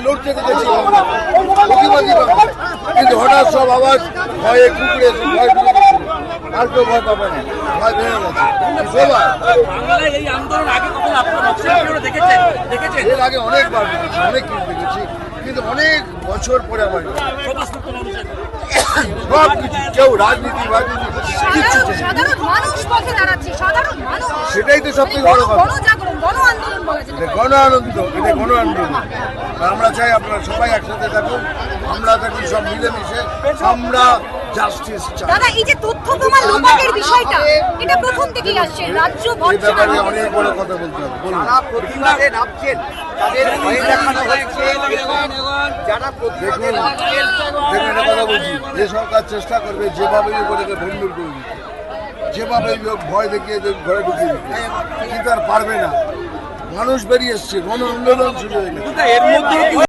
লড়তে দেখেছি প্রতিবাদী বাংলা, কিন্তু হঠাৎ সব আওয়াজ ভয়ে কুকুরে ভয় ঢুকে গেছিল, আর কেউ ভয় পাবে না, ভয় ভেঙে গেছে। এর আগে অনেকবার দেখেছি, অনেক কিছু দেখেছি, কিন্তু অনেক বছর পরে আমার সব কিছু কেউ রাজনীতি কিচ্ছু সেটাই তো সব থেকে বড় কথা। গণ আনন্দ, এটা গণ আন্দোলন। আমরা চাই আপনারা সবাই একসাথে থাকুন, আমরা থাকি সব মিলেমিশে, আমরা জাস্টিস চাই। দাদা, এই যে তথ্য প্রমাণ লোপাটের বিষয়টা, এটা প্রথম থেকেই আসছে, রাজ্য ভরসা অনেক বড় কথা বলতে হবে। বলুন, প্রতিবাদে নামছেন, তাদের ভয় দেখানো হচ্ছে, যারা দেখুন একটা কথা বলছি, যে সরকার চেষ্টা করবে যেভাবে করে ভণ্ডুর করে দিতে, যেভাবে ভয় দেখিয়ে ঘরে ঢুকিয়ে দিতে, কিন্তু আর পারবে না। মানুষ বেরিয়ে এসছে, গণ আন্দোলন শুরু হয়ে গেছে।